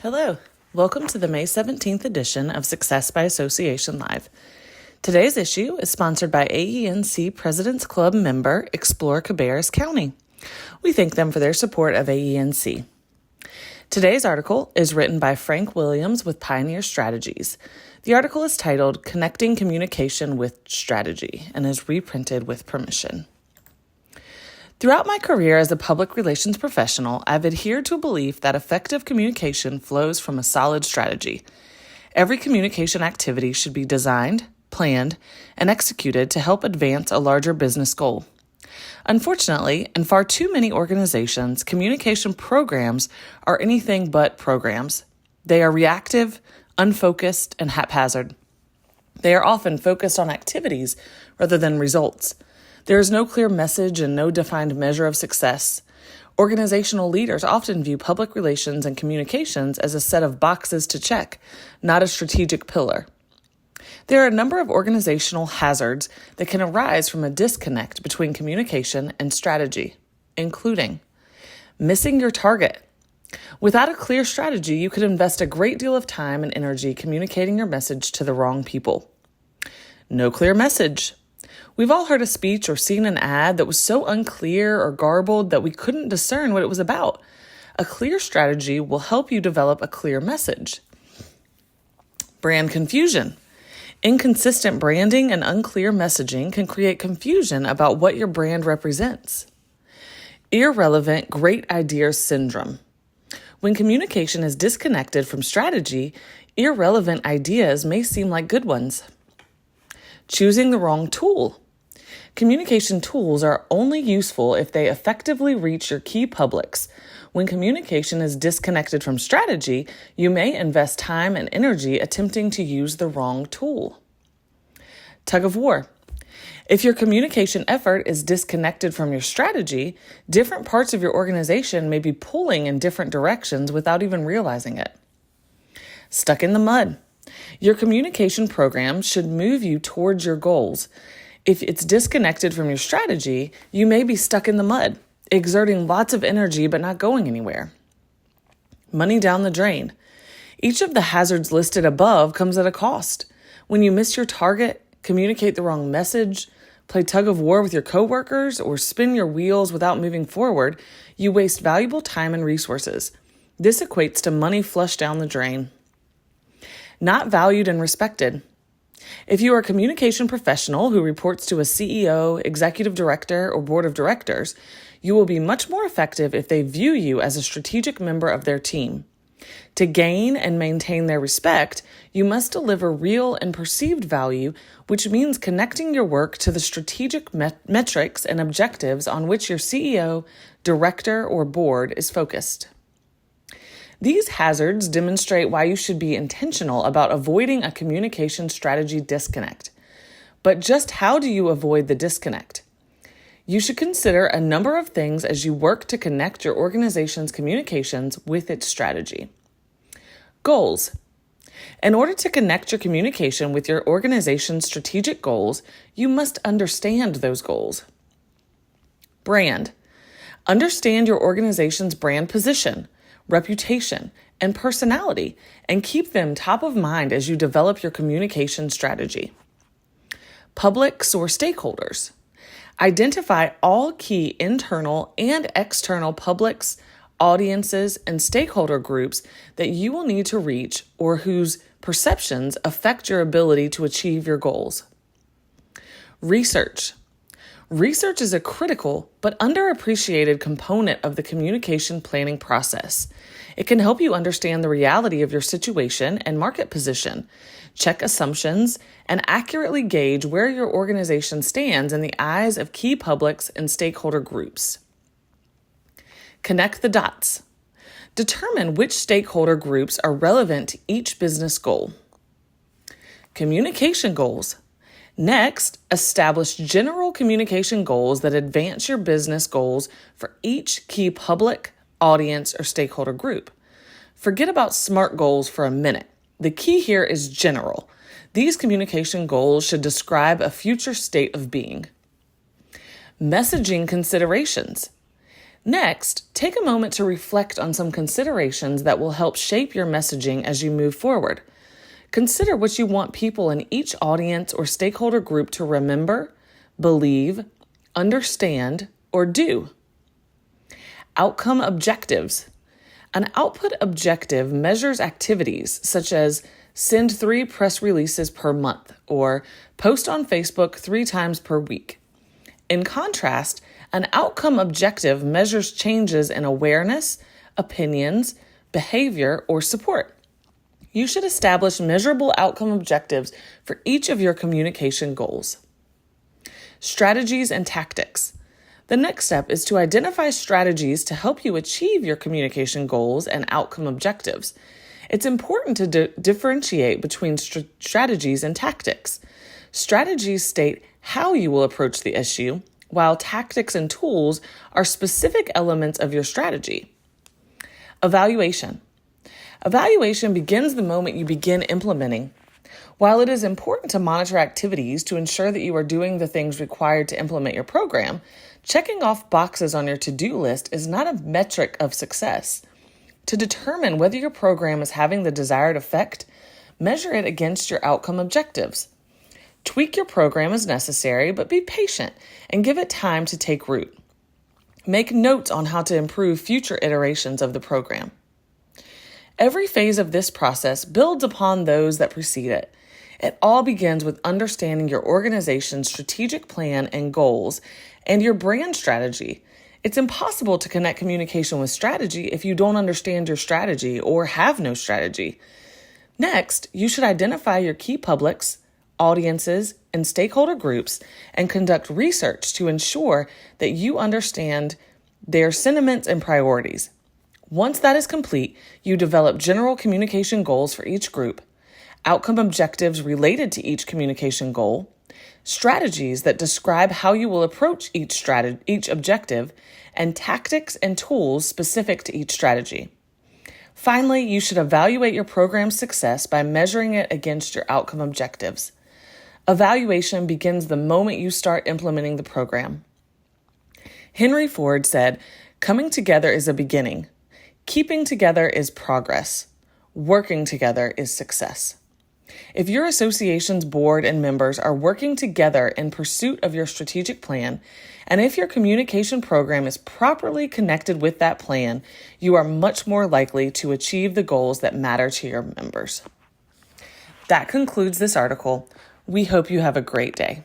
Hello. Welcome to the May 17th edition of Success by Association Live. Today's issue is sponsored by AENC President's Club member Explore Cabarrus County. We thank them for their support of AENC. Today's article is written by Frank Williams with Pioneer Strategies. The article is titled Connecting Communication with Strategy and is reprinted with permission. Throughout my career as a public relations professional, I've adhered to a belief that effective communication flows from a solid strategy. Every communication activity should be designed, planned, and executed to help advance a larger business goal. Unfortunately, in far too many organizations, communication programs are anything but programs. They are reactive, unfocused, and haphazard. They are often focused on activities rather than results. There is no clear message and no defined measure of success. Organizational leaders often view public relations and communications as a set of boxes to check, not a strategic pillar. There are a number of organizational hazards that can arise from a disconnect between communication and strategy, including missing your target. Without a clear strategy, you could invest a great deal of time and energy communicating your message to the wrong people. No clear message. We've all heard a speech or seen an ad that was so unclear or garbled that we couldn't discern what it was about. A clear strategy will help you develop a clear message. Brand confusion. Inconsistent branding and unclear messaging can create confusion about what your brand represents. Irrelevant great ideas syndrome. When communication is disconnected from strategy, irrelevant ideas may seem like good ones. Choosing the wrong tool. Communication tools are only useful if they effectively reach your key publics. When communication is disconnected from strategy, you may invest time and energy attempting to use the wrong tool. Tug of war. If your communication effort is disconnected from your strategy, different parts of your organization may be pulling in different directions without even realizing it. Stuck in the mud. Your communication program should move you towards your goals. If it's disconnected from your strategy, you may be stuck in the mud, exerting lots of energy but not going anywhere. Money down the drain. Each of the hazards listed above comes at a cost. When you miss your target, communicate the wrong message, play tug of war with your coworkers, or spin your wheels without moving forward, you waste valuable time and resources. This equates to money flushed down the drain. Not valued and respected. If you are a communication professional who reports to a CEO, executive director, or board of directors, you will be much more effective if they view you as a strategic member of their team. To gain and maintain their respect, you must deliver real and perceived value, which means connecting your work to the strategic metrics and objectives on which your CEO, director, or board is focused. These hazards demonstrate why you should be intentional about avoiding a communication strategy disconnect. But just how do you avoid the disconnect? You should consider a number of things as you work to connect your organization's communications with its strategy. Goals. In order to connect your communication with your organization's strategic goals, you must understand those goals. Brand. Understand your organization's brand position, reputation, and personality, and keep them top of mind as you develop your communication strategy. Publics or stakeholders. Identify all key internal and external publics, audiences, and stakeholder groups that you will need to reach or whose perceptions affect your ability to achieve your goals. Research. Research is a critical but underappreciated component of the communication planning process. It can help you understand the reality of your situation and market position, check assumptions, and accurately gauge where your organization stands in the eyes of key publics and stakeholder groups. Connect the dots. Determine which stakeholder groups are relevant to each business goal. Communication goals. Next, establish general communication goals that advance your business goals for each key public, audience, or stakeholder group. Forget about SMART goals for a minute. The key here is general. These communication goals should describe a future state of being. Messaging considerations. Next, take a moment to reflect on some considerations that will help shape your messaging as you move forward. Consider what you want people in each audience or stakeholder group to remember, believe, understand, or do. Outcome objectives. An output objective measures activities such as send 3 press releases per month or post on Facebook 3 times per week. In contrast, an outcome objective measures changes in awareness, opinions, behavior, or support. You should establish measurable outcome objectives for each of your communication goals. Strategies and tactics. The next step is to identify strategies to help you achieve your communication goals and outcome objectives. It's important to differentiate between strategies and tactics. Strategies state how you will approach the issue, while tactics and tools are specific elements of your strategy. Evaluation. Evaluation begins the moment you begin implementing. While it is important to monitor activities to ensure that you are doing the things required to implement your program, checking off boxes on your to-do list is not a metric of success. To determine whether your program is having the desired effect, measure it against your outcome objectives. Tweak your program as necessary, but be patient and give it time to take root. Make notes on how to improve future iterations of the program. Every phase of this process builds upon those that precede it. It all begins with understanding your organization's strategic plan and goals and your brand strategy. It's impossible to connect communication with strategy if you don't understand your strategy or have no strategy. Next, you should identify your key publics, audiences, and stakeholder groups and conduct research to ensure that you understand their sentiments and priorities. Once that is complete, you develop general communication goals for each group, outcome objectives related to each communication goal, strategies that describe how you will approach each objective, and tactics and tools specific to each strategy. Finally, you should evaluate your program's success by measuring it against your outcome objectives. Evaluation begins the moment you start implementing the program. Henry Ford said, "Coming together is a beginning. Keeping together is progress. Working together is success." If your association's board and members are working together in pursuit of your strategic plan, and if your communication program is properly connected with that plan, you are much more likely to achieve the goals that matter to your members. That concludes this article. We hope you have a great day.